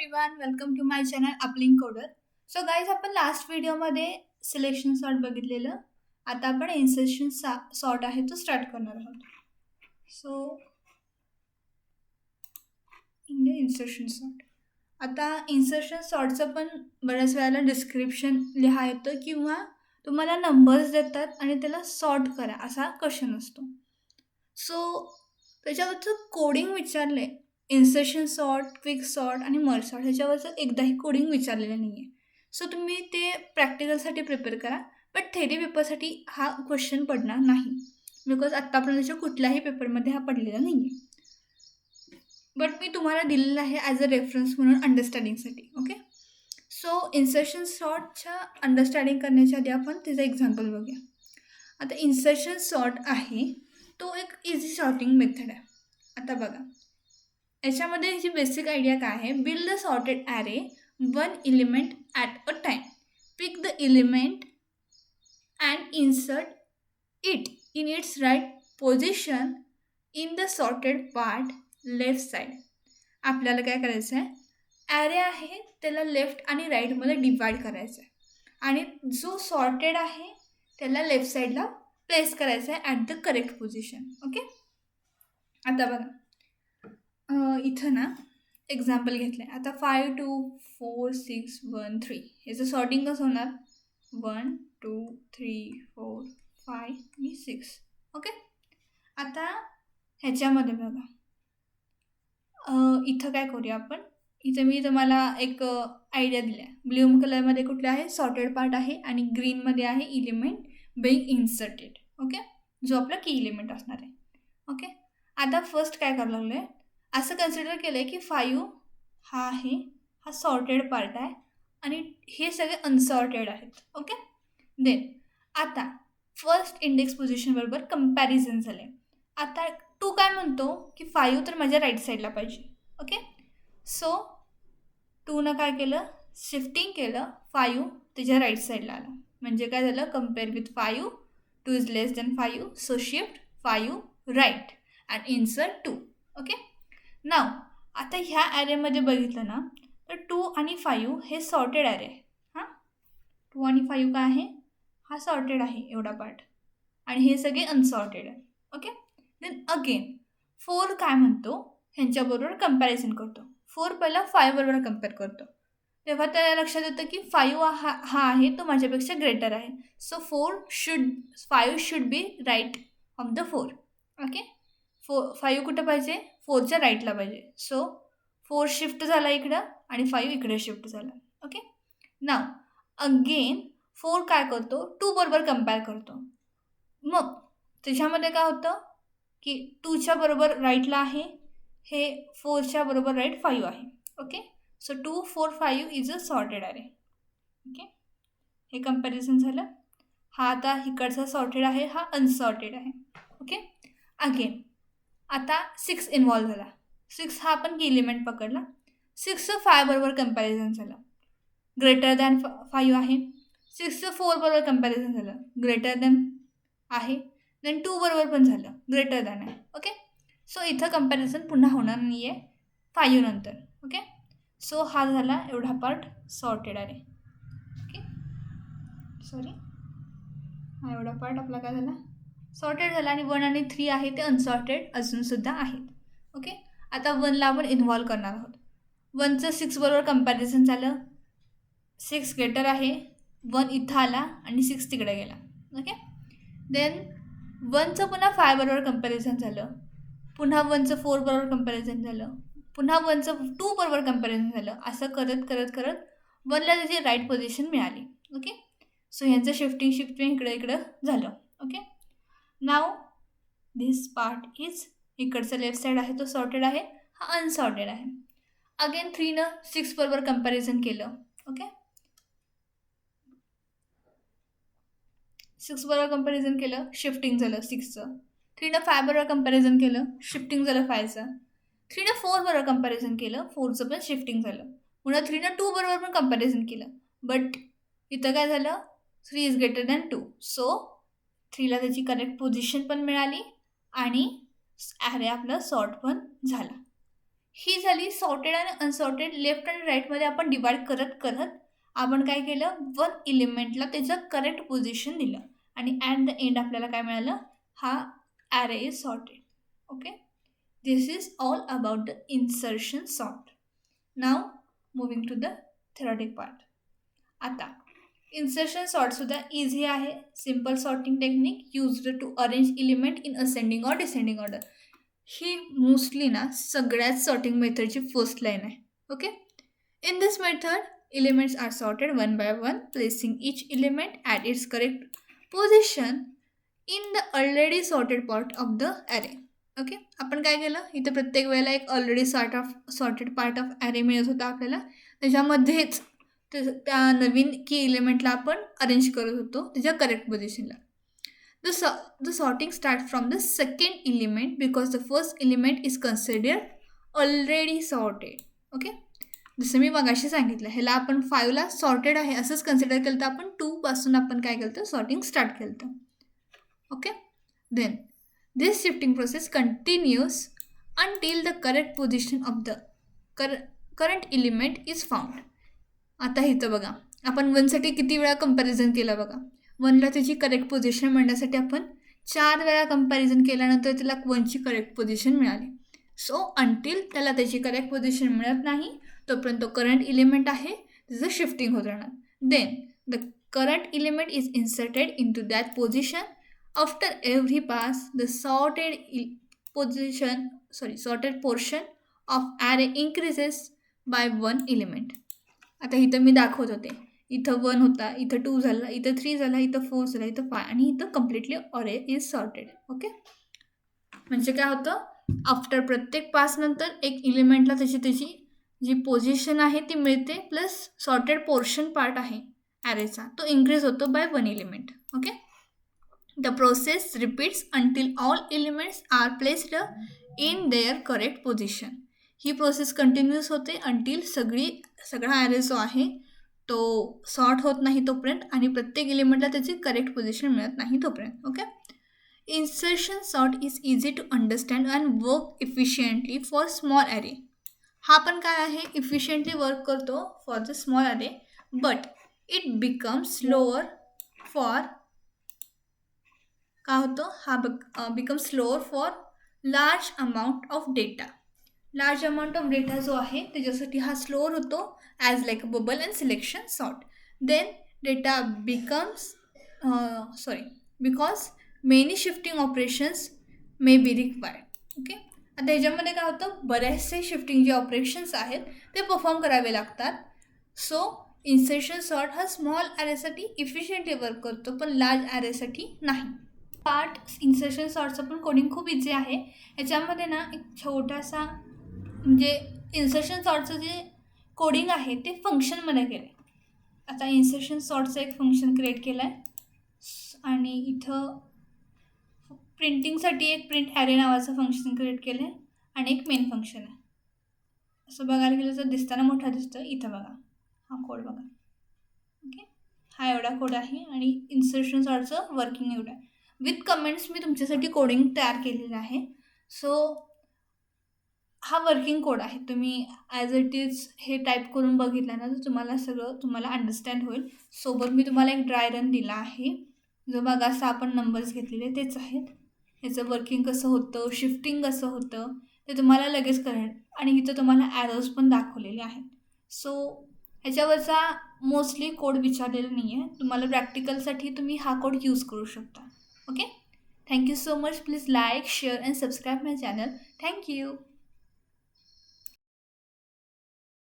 Everyone, welcome to my channel uplink coder. So guys, आपण last व्हिडिओमध्ये selection sort बघितलेलं. आता आपण इन्सर्शन सॉर्ट आहे तो स्टार्ट करणार आहोत. So in the insertion sort, आता इन्सर्शन सॉर्टचं पण बऱ्याच वेळेला डिस्क्रिप्शन लिहा येतं किंवा तुम्हाला नंबर्स देतात आणि त्याला सॉर्ट करा असा क्वेश्चन असतो. सो त्याच्यावरचं कोडिंग विचारलं आहे. इन्सर्शन सॉर्ट, क्विक सॉर्ट आणि मर्ज सॉर्ट ह्याच्यावरचं एकदाही कोडिंग विचारलेलं नाही आहे. सो तुम्ही ते प्रॅक्टिकलसाठी प्रिपेअर करा, बट थेरी पेपरसाठी हा क्वेश्चन पडणार नाही, बिकॉज आत्तापर्यंतच्या कुठल्याही पेपरमध्ये हा पडलेला नाही आहे. बट मी तुम्हाला दिलेला आहे ॲज अ रेफरन्स म्हणून अंडरस्टँडिंगसाठी. ओके, सो इन्सर्शन सॉर्टच्या अंडरस्टँडिंग करण्याच्या आधी आपण त्याचं एक्झाम्पल बघूया. आता इन्सर्शन सॉर्ट आहे तो एक इझी सॉर्टिंग मेथड आहे. आता बघा, याच्यामध्ये ह्याची बेसिक आयडिया काय आहे. Build the sorted array one element at a time. Pick the element and insert it in its right position in the sorted part left side. आपल्याला काय करायचं आहे, ॲरे आहे त्याला लेफ्ट आणि राईटमध्ये डिवाईड करायचं आहे आणि जो सॉर्टेड आहे त्याला लेफ्ट साईडला प्लेस करायचं आहे at the correct position. Okay, आता बघा इथं ना एक्झाम्पल घेतलं आहे. आता 5 2 4 6 1 3 याचं सॉर्टिंग कसं होणार, 1 2 3 4 5 आणि 6. ओके, आता ह्याच्यामध्ये बघा इथं काय करूया आपण. इथं मी तुम्हाला एक आयडिया दिला आहे. ब्लू कलरमध्ये कुठलं आहे, सॉर्टेड पार्ट आहे आणि ग्रीनमध्ये आहे एलिमेंट बीइंग इन्सर्टेड. ओके, जो आपला की एलिमेंट असणार आहे. ओके, आता फर्स्ट काय करायला लागलं आहे, असं कन्सिडर केलं आहे की 5 हा आहे, हा सॉर्टेड पार्ट आहे आणि हे सगळे अनसॉर्टेड आहेत. ओके, देन आता फर्स्ट इंडेक्स पोझिशनबरोबर कंपॅरिझन झालं आहे. आता 2 काय म्हणतो की 5 तर माझ्या राईट साईडला पाहिजे. ओके, सो 2नं काय केलं, शिफ्टिंग केलं, 5 त्याच्या राईट साईडला आला. म्हणजे काय झालं, compare with 5 2 is less than 5, so shift 5 right and insert 2. Okay, now आता ह्या ॲरेमध्ये बघितलं ना तर 2 आणि 5 हे सॉर्टेड ॲरे आहे. हां, 2 आणि 5 काय आहे, हा सॉर्टेड आहे एवढा पार्ट आणि हे सगळे अनसॉर्टेड आहे. ओके, देन अगेन 4 काय म्हणतो, ह्यांच्याबरोबर कंपॅरिझन करतो. 4 पहिला 5 बरोबर कम्पेअर करतो, तेव्हा त्याला लक्षात येतं की 5 हा आहे तो माझ्यापेक्षा ग्रेटर आहे. So 5 should be right of the 4. Okay, 5 कुठं पाहिजे, 4च्या राईटला पाहिजे. सो 4 शिफ्ट झाला इकडं आणि 5 इकडे शिफ्ट झाला. ओके, नाव अगेन 4 काय करतो, 2 बरोबर कंपेअर करतो. मग त्याच्यामध्ये काय होतं की 2च्या बरोबर राईटला आहे, हे 4च्या बरोबर राईट 5 आहे. Okay, so 2 4 5 is a sorted array. Okay, हे कंपॅरिझन झालं. हा आता इकडचा सॉर्टेड आहे, हा अनसॉर्टेड आहे. ओके, अगेन आता 6 इन्व्हॉल्व झाला. 6 हा आपण की एलिमेंट पकडला. 6चं 5 बरोबर कंपॅरिझन झालं, ग्रेटर दॅन 5 आहे. 6चं 4 बरोबर कंपॅरिझन झालं, ग्रेटर दॅन आहे. देन 2 बरोबर पण झालं, ग्रेटर दॅन आहे. ओके, सो इथं कंपॅरिझन पुन्हा होणार नाही आहे 5 नंतर. ओके, सो हा झाला एवढा पार्ट सॉर्टेड आहे. ओके, सॉरी, हा एवढा पार्ट आपला काय झाला, सॉर्टेड झाला. आणि 1 आणि 3 आहे ते अनसॉर्टेड अजूनसुद्धा आहेत. ओके, आता 1ला आपण इन्व्हॉल्व करणार आहोत. 1चं 6 बरोबर कंपॅरिझन झालं, 6 ग्रेटर आहे. 1 इथं आला आणि 6 तिकडे गेला. ओके, देन 1चं पुन्हा 5 बरोबर कंपॅरिझन झालं, पुन्हा 1चं 4 बरोबर कंपॅरिझन झालं, पुन्हा 1चं 2 बरोबर कंपॅरिझन झालं. असं करत करत करत 1ला त्याची राईट पोझिशन मिळाली. ओके, सो ह्यांचं शिफ्टिंग इकडं झालं. Okay, now this part is, इकडचं लेफ्ट साईड आहे तो सॉर्टेड आहे, हा अनसॉर्टेड आहे. अगेन 3नं 6 बरोबर कंपॅरिझन केलं. ओके, 6 बरोबर कंपॅरिझन केलं, शिफ्टिंग झालं 6चं. 3नं 5 बरोबर कंपॅरिझन केलं, शिफ्टिंग झालं 5चं. 3नं 4 बरोबर कंपॅरिझन केलं, 4चं पण शिफ्टिंग झालं. पुन्हा 3नं 2 बरोबर पण कंपॅरिझन केलं, बट इथं काय झालं, 3 इज ग्रेटर दॅन 2. सो 3ला त्याची करेक्ट पोझिशन पण मिळाली आणि ॲरे आपलं सॉर्ट पण झाला. ही झाली सॉर्टेड आणि अनसॉर्टेड. लेफ्ट आणि राईटमध्ये आपण डिवाइड करत करत आपण काय केलं, वन इलिमेंटला त्याचं करेक्ट पोझिशन दिलं आणि ॲट द एंड आपल्याला काय मिळालं, हा array is sorted. Okay, this is all about the insertion sort. Now moving to the theoretic part. आता इन्सर्शन सॉर्टसुद्धा इझी आहे. Simple sorting technique used to arrange element in ascending or descending order. ही mostly ना सगळ्याच sorting मेथडची first line आहे. Okay, in this method elements are sorted one by one, placing each element at its correct position in the already sorted part of the array. Okay, आपण काय केलं, इथं प्रत्येक वेळेला एक already sorted part of array मिळत होता आपल्याला. त्याच्यामध्येच त्या नवीन की एलिमेंटला आपण अरेंज करत होतो त्याच्या करेक्ट पोझिशनला. The sorting starts from the second element because the first element is considered already sorted. Okay, जसं मी मगाशी सांगितलं, ह्याला आपण 5ला सॉर्टेड आहे असंच कन्सिडर केलं तर आपण 2 पासून आपण काय केलं तर सॉर्टिंग स्टार्ट केलं तर. Okay, then this shifting process continuous until the correct position of the current element is found. आता इथं बघा, आपण 1साठी किती वेळा कंपॅरिझन केलं बघा. 1ला त्याची करेक्ट पोझिशन मिळण्यासाठी आपण 4 वेळा कंपॅरिझन केल्यानंतर त्याला 1ची करेक्ट पोझिशन मिळाली. सो अंटिल त्याला त्याची करेक्ट पोझिशन मिळत नाही तोपर्यंत तो करंट इलिमेंट आहे त्याचं शिफ्टिंग होत राहणार. Then the current element is inserted in to that position. After every pass the sorted portion of array increases by 1 element. आता इथं मी दाखवत होते, इथं 1 होता, इथं 2 झाला, इथं 3 झाला, इथं 4 झाला, इथं 5 आणि इथं completely array is sorted. Okay, म्हणजे काय होतं, आफ्टर प्रत्येक पासनंतर एक इलिमेंटला त्याची जी पोझिशन आहे ती मिळते, प्लस सॉर्टेड पोर्शन पार्ट आहे ॲरेचा तो इन्क्रीज होतो by 1 element. Okay, the process repeats until all elements are placed in their correct position. ही प्रोसेस कंटिन्यूस होते अंटिल सगळा ॲरे जो आहे तो सॉर्ट होत नाही तोपर्यंत आणि प्रत्येक एलिमेंटला त्याची करेक्ट पोझिशन मिळत नाही तोपर्यंत. Okay, insertion sort is easy to understand and work efficiently for small array. हा पण काय आहे, इफिशियंटली वर्क करतो for the small array, but it becomes slower for काय होतं, हा becomes slower for large amount of data. Large amount of data जो आहे त्याच्यासाठी हा स्लोअर होतो as like a bubble and selection sort. Then data becomes because many shifting operations may be required. Okay, आता ह्याच्यामध्ये काय होतं, बरेचसे शिफ्टिंग जे ऑपरेशन्स आहेत ते परफॉर्म करावे लागतात. सो इन्सर्शन सॉर्ट हा स्मॉल ॲरेसाठी इफिशियंटली वर्क करतो पण लार्ज ॲरेसाठी नाही. पार्ट इन्सर्शन सॉर्टचं पण कोडिंग खूप इझी आहे. याच्यामध्ये ना एक छोटासा म्हणजे इन्सर्शन सॉर्टचं जे कोडिंग आहे ते फंक्शनमध्ये केलं आहे. आता इन्सर्शन सॉर्टचं एक फंक्शन क्रिएट केलं आहे आणि इथं प्रिंटिंगसाठी एक प्रिंट ॲरे नावाचं फंक्शन क्रिएट केलं आहे आणि एक मेन फंक्शन आहे. असं बघायला गेलं तर दिसताना मोठा दिसतं. इथं बघा, हा कोड बघा. ओके, हा एवढा कोड आहे आणि इन्सर्शन सॉर्टचं वर्किंग एवढं आहे. विथ कमेंट्स मी तुमच्यासाठी कोडिंग तयार केलेलं आहे. सो हा वर्किंग कोड आहे, तुम्ही ॲज इट इज हे टाईप करून बघितलं ना तर तुम्हाला अंडरस्टँड होईल. सोबत मी तुम्हाला एक ड्राय रन दिला आहे जो बघा आपण नंबर्स घेतलेले तेच आहेत. याचं वर्किंग कसं होतं, शिफ्टिंग कसं होतं ते तुम्हाला लगेच कळेल आणि इथं तुम्हाला ॲरोज पण दाखवलेले आहेत. सो ह्याच्यावरचा मोस्टली कोड विचारलेला नाही आहे. तुम्हाला प्रॅक्टिकलसाठी तुम्ही हा कोड यूज करू शकता. Okay, thank you so much. Please like, share and subscribe my channel. Thank you.